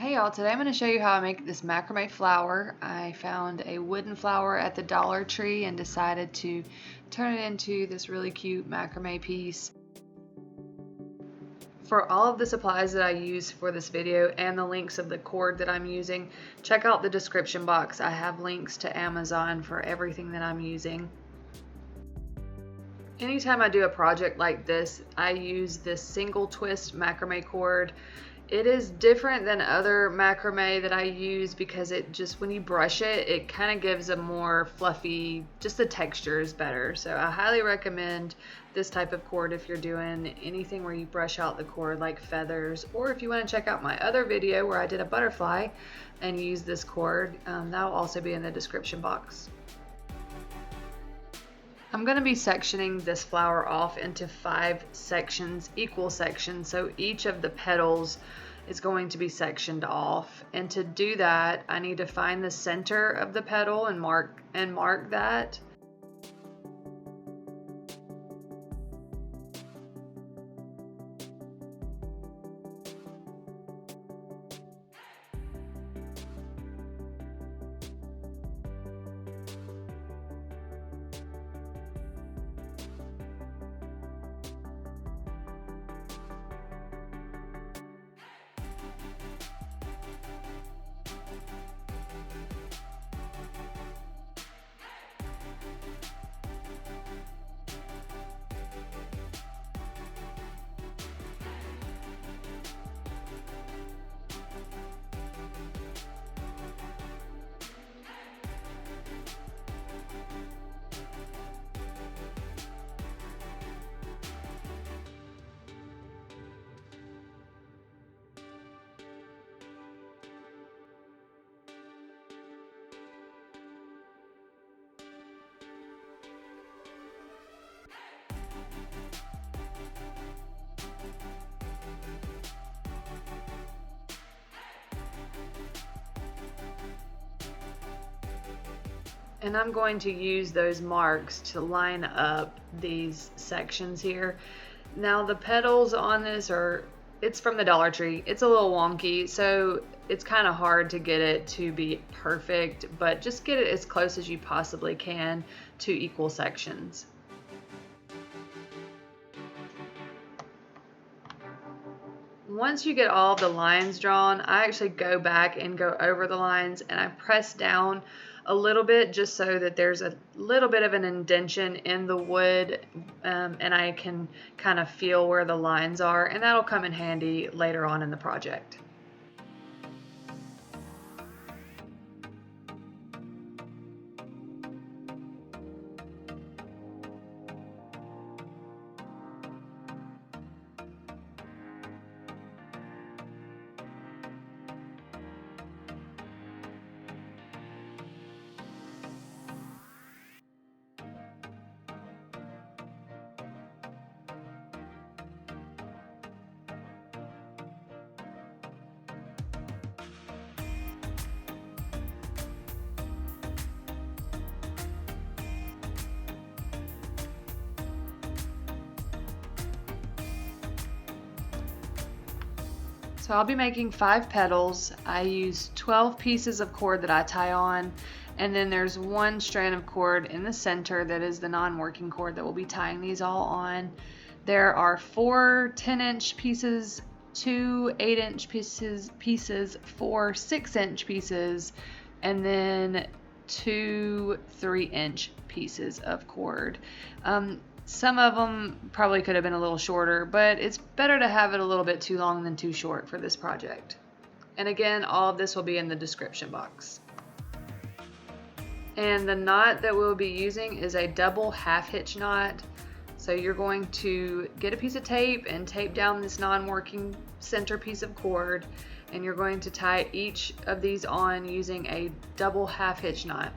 Hey y'all, today I'm going to show you how I make this macrame flower. I found a wooden flower at the Dollar Tree and decided to turn it into this really cute macrame piece. For all of the supplies that I use for this video and the links of the cord that I'm using, check out the description box. I have links to Amazon for everything that I'm using. Anytime I do a project like this, I use this single twist macrame cord. It is different than other macrame that I use because it just, when you brush it, it kind of gives a more fluffy, just the texture is better. So I highly recommend this type of cord if you're doing anything where you brush out the cord like feathers, or if you want to check out my other video where I did a butterfly and use this cord, that will also be in the description box. I'm going to be sectioning this flower off into 5 sections, equal sections, so each of the petals is going to be sectioned off. And to do that, I need to find the center of the petal and mark that. And I'm going to use those marks to line up these sections here. Now the petals on this it's from the Dollar Tree. It's a little wonky, so it's kind of hard to get it to be perfect, but just get it as close as you possibly can to equal sections. Once you get all the lines drawn, I actually go back and go over the lines and I press down a little bit just so that there's a little bit of an indentation in the wood, and I can kind of feel where the lines are, and that'll come in handy later on in the project. So I'll be making 5 petals. I use 12 pieces of cord that I tie on, and then there's one strand of cord in the center that is the non-working cord that will be tying these all on. There are 4 10-inch pieces, 2 8-inch pieces, 4 6-inch pieces, and then 2 3-inch pieces of cord. Some of them probably could have been a little shorter, but it's better to have it a little bit too long than too short for this project. And again, all of this will be in the description box. And the knot that we'll be using is a double half hitch knot. So you're going to get a piece of tape and tape down this non-working center piece of cord, and you're going to tie each of these on using a double half hitch knot.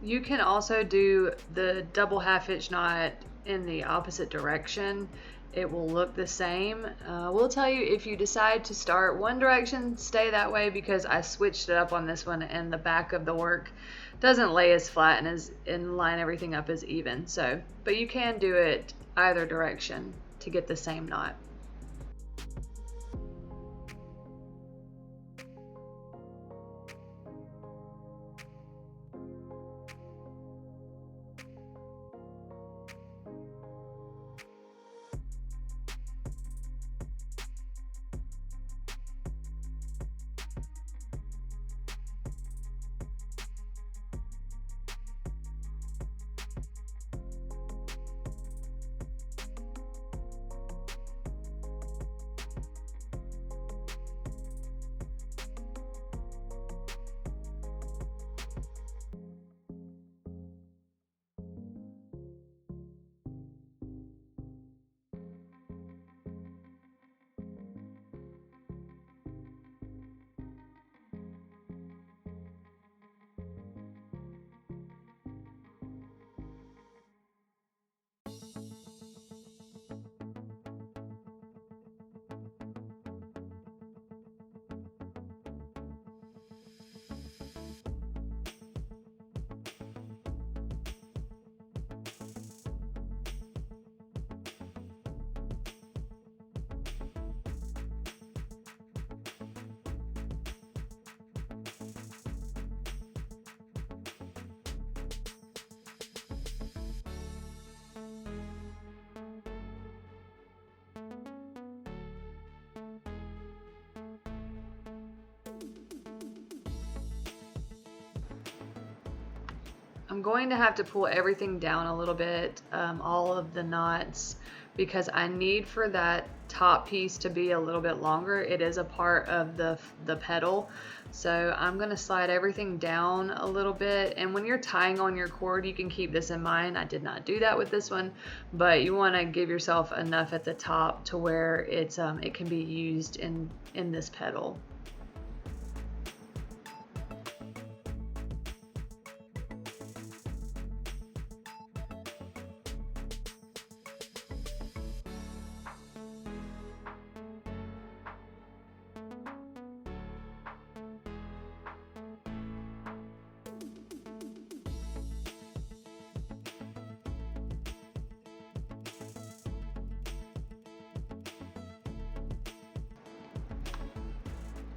You can also do the double half hitch knot in the opposite direction. It will look the same. We'll tell you if you decide to start one direction, stay that way, because I switched it up on this one and the back of the work doesn't lay as flat and line everything up as even. So, but you can do it either direction to get the same knot. I'm going to have to pull everything down a little bit, all of the knots, because I need for that top piece to be a little bit longer. It is a part of the petal. So I'm going to slide everything down a little bit. And when you're tying on your cord, you can keep this in mind. I did not do that with this one, but you want to give yourself enough at the top to where it's it can be used in this petal.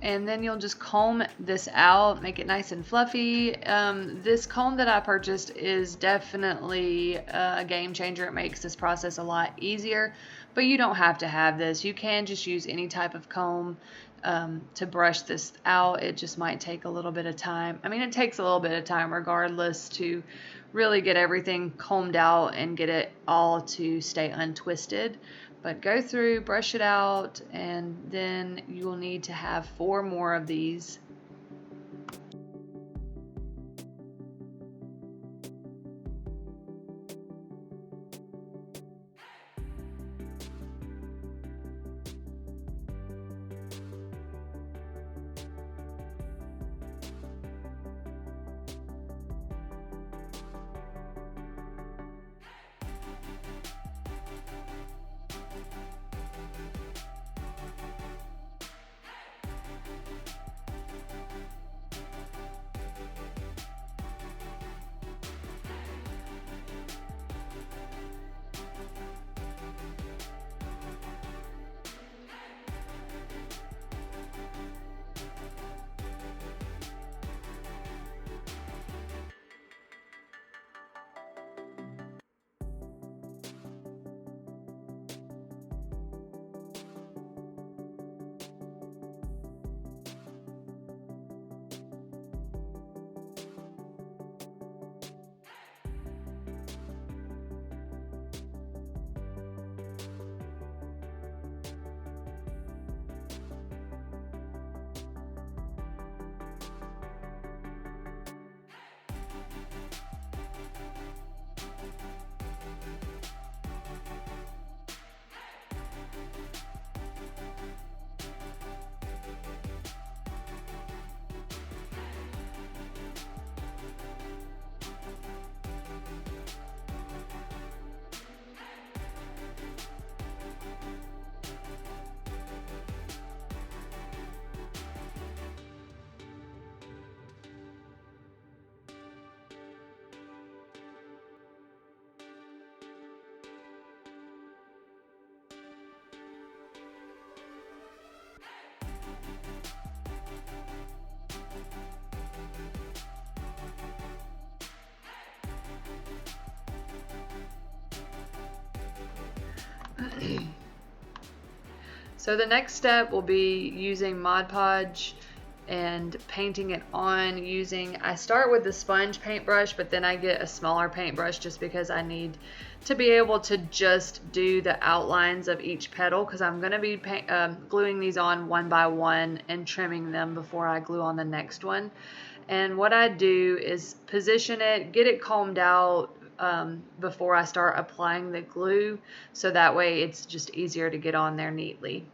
And then you'll just comb this out, make it nice and fluffy. This comb that I purchased is definitely a game changer. It makes this process a lot easier, but you don't have to have this. You can just use any type of comb to brush this out. It just might take a little bit of time. I mean, it takes a little bit of time regardless to really get everything combed out and get it all to stay untwisted. But go through, brush it out, and then you will need to have 4 more of these. So the next step will be using Mod Podge and painting it on I start with the sponge paintbrush, but then I get a smaller paintbrush just because I need to be able to just do the outlines of each petal, because I'm going to be gluing these on one by one and trimming them before I glue on the next one. And what I do is position it, get it combed out before I start applying the glue, so that way it's just easier to get on there neatly.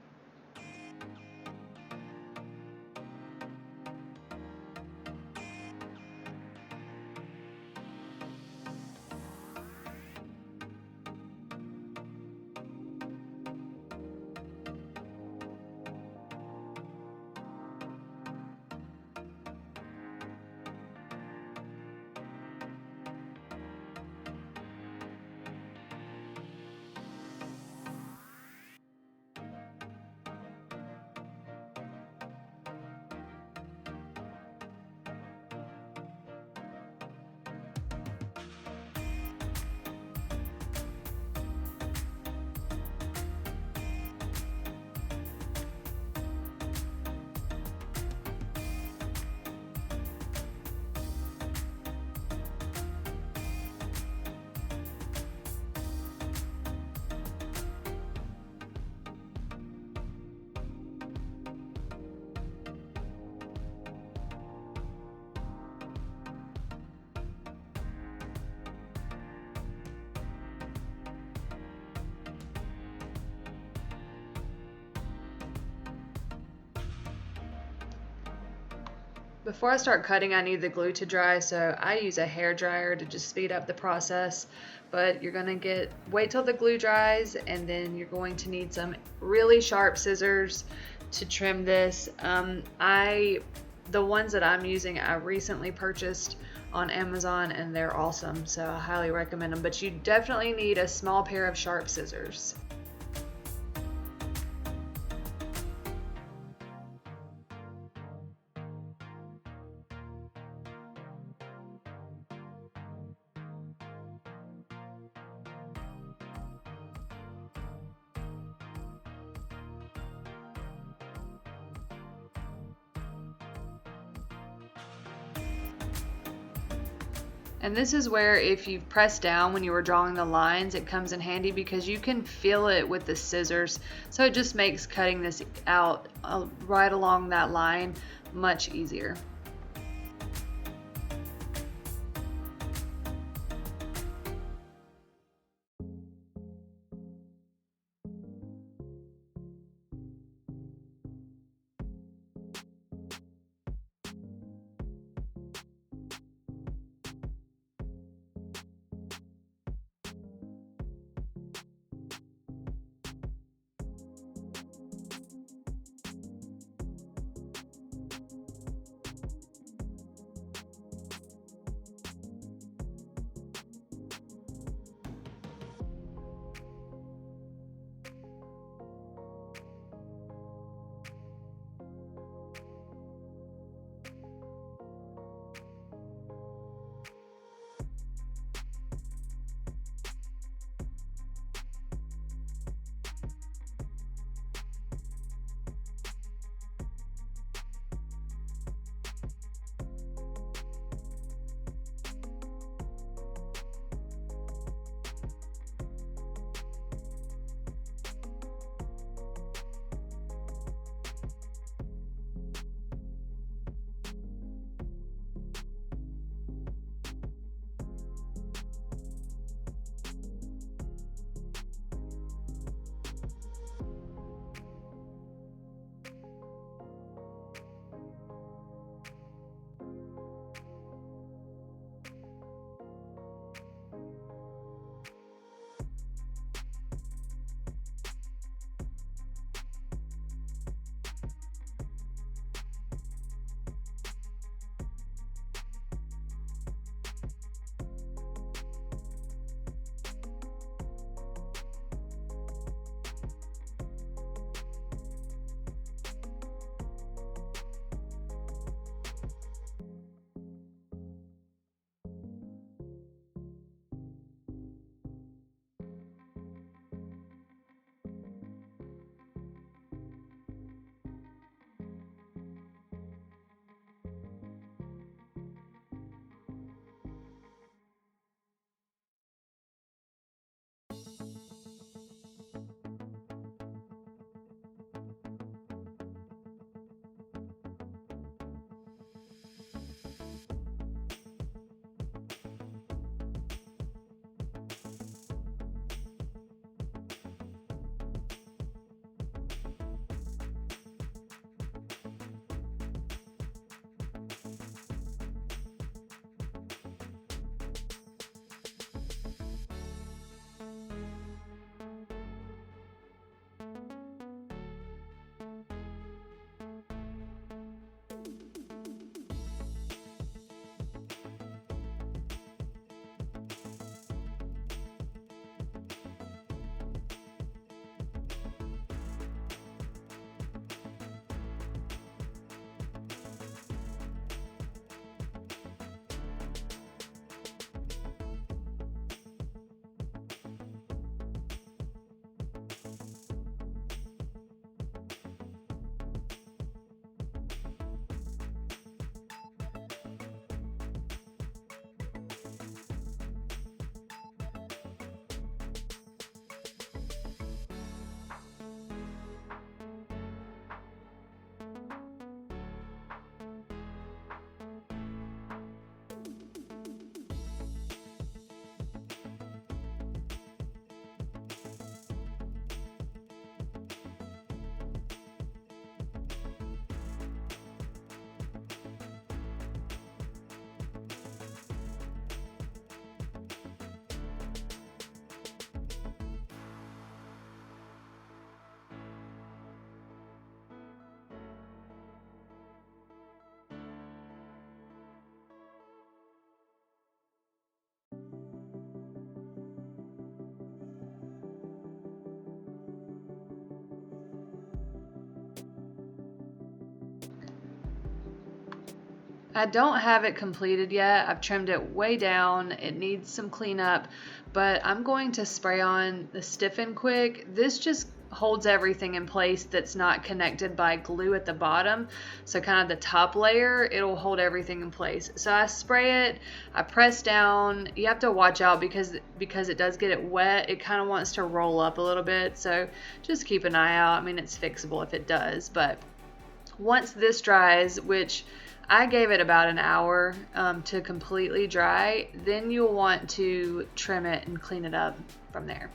Before I start cutting, I need the glue to dry, so I use a hair dryer to just speed up the process. But you're gonna wait till the glue dries, and then you're going to need some really sharp scissors to trim this. The ones that I'm using, I recently purchased on Amazon, and they're awesome, so I highly recommend them. But you definitely need a small pair of sharp scissors. And this is where, if you press down when you were drawing the lines, it comes in handy because you can feel it with the scissors. So it just makes cutting this out right along that line much easier. I don't have it completed yet. I've trimmed it way down. It needs some cleanup, but I'm going to spray on the Stiffen Quick. This just holds everything in place that's not connected by glue at the bottom. So kind of the top layer, it'll hold everything in place. So I spray it, I press down. You have to watch out because it does get it wet. It kind of wants to roll up a little bit. So just keep an eye out. I mean, it's fixable if it does, but once this dries, which I gave it about an hour to completely dry, then you'll want to trim it and clean it up from there.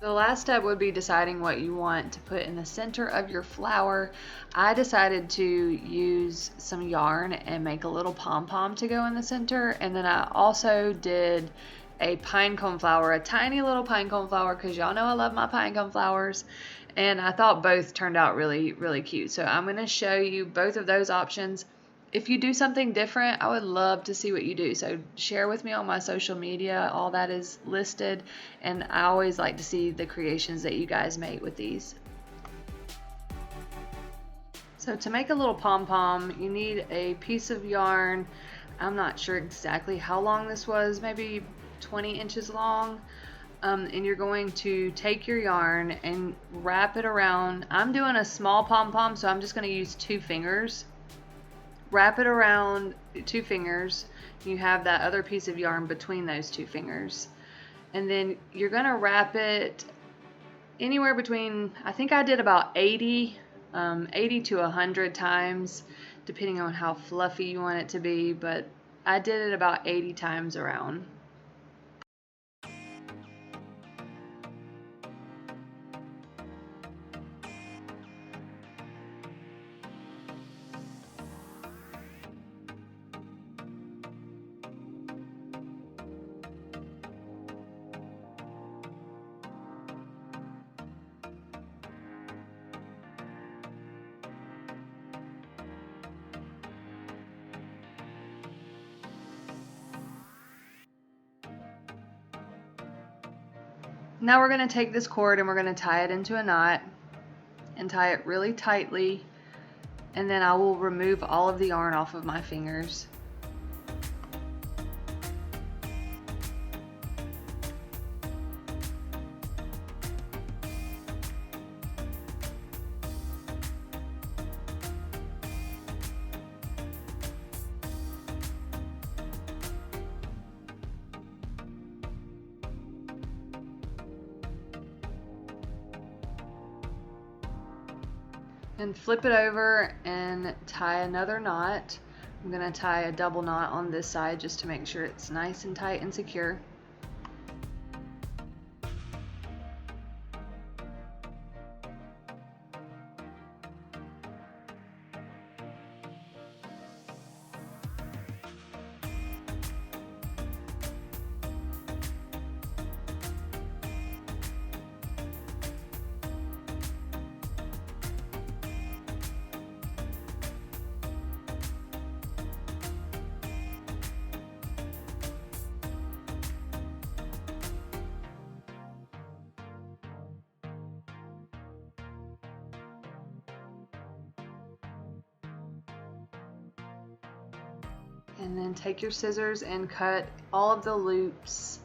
The last step would be deciding what you want to put in the center of your flower. I decided to use some yarn and make a little pom-pom to go in the center, and then I also did a pine cone flower, a tiny little pine cone flower, because y'all know I love my pine cone flowers, and I thought both turned out really, really cute. So I'm going to show you both of those options. If you do something different, I would love to see what you do. So share with me on my social media. All that is listed. And I always like to see the creations that you guys make with these. So to make a little pom-pom, you need a piece of yarn. I'm not sure exactly how long this was, maybe 20 inches long. And you're going to take your yarn and wrap it around. I'm doing a small pom-pom, so I'm just going to use 2 fingers. Wrap it around 2 fingers. You have that other piece of yarn between those 2 fingers. And then you're going to wrap it anywhere between, I think I did about 80 to 100 times, depending on how fluffy you want it to be, but I did it about 80 times around. Now we're going to take this cord and we're going to tie it into a knot and tie it really tightly, and then I will remove all of the yarn off of my fingers. And flip it over and tie another knot. I'm going to tie a double knot on this side just to make sure it's nice and tight and secure. And then take your scissors and cut all of the loops.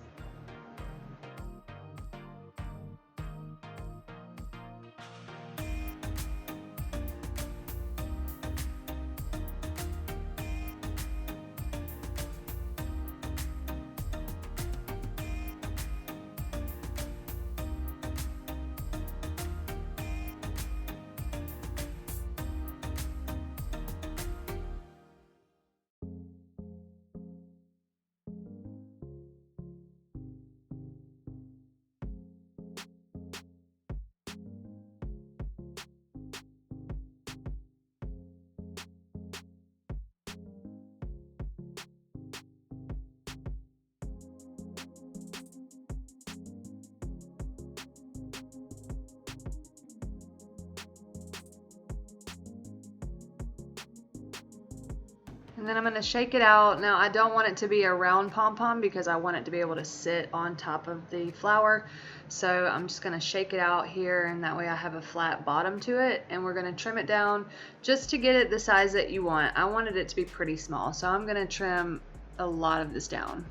And then I'm going to shake it out. Now I don't want it to be a round pom-pom because I want it to be able to sit on top of the flower. So I'm just going to shake it out here, and that way I have a flat bottom to it. And we're going to trim it down just to get it the size that you want. I wanted it to be pretty small, so I'm going to trim a lot of this down.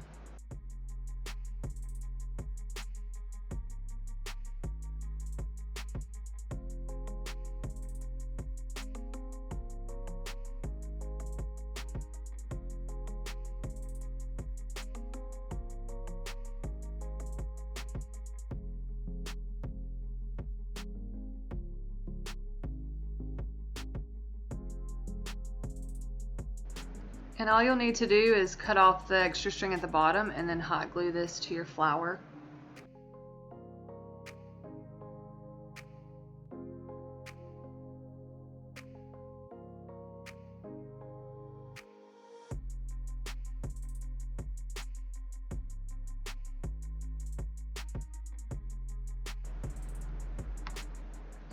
And all you'll need to do is cut off the extra string at the bottom and then hot glue this to your flower.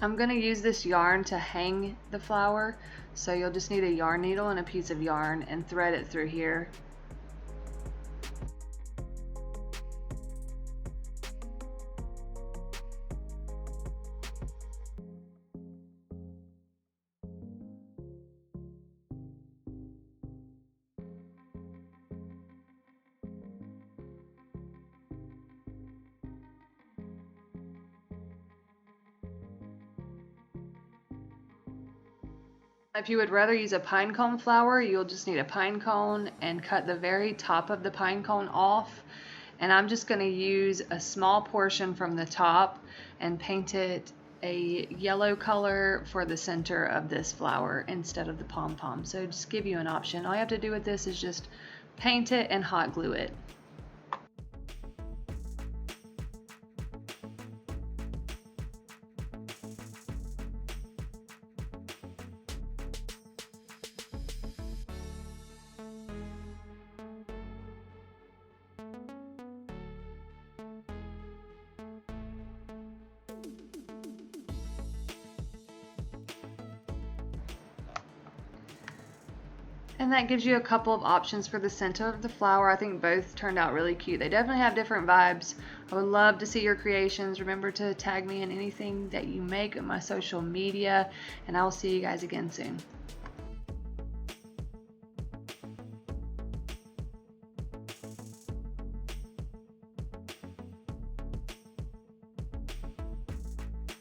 I'm going to use this yarn to hang the flower, so you'll just need a yarn needle and a piece of yarn and thread it through here. If you would rather use a pine cone flower, you'll just need a pine cone and cut the very top of the pine cone off. And I'm just going to use a small portion from the top and paint it a yellow color for the center of this flower instead of the pom-pom. So just give you an option. All you have to do with this is just paint it and hot glue it. And that gives you a couple of options for the center of the flower. I think both turned out really cute. They definitely have different vibes. I would love to see your creations. Remember to tag me in anything that you make on my social media, and I will see you guys again soon.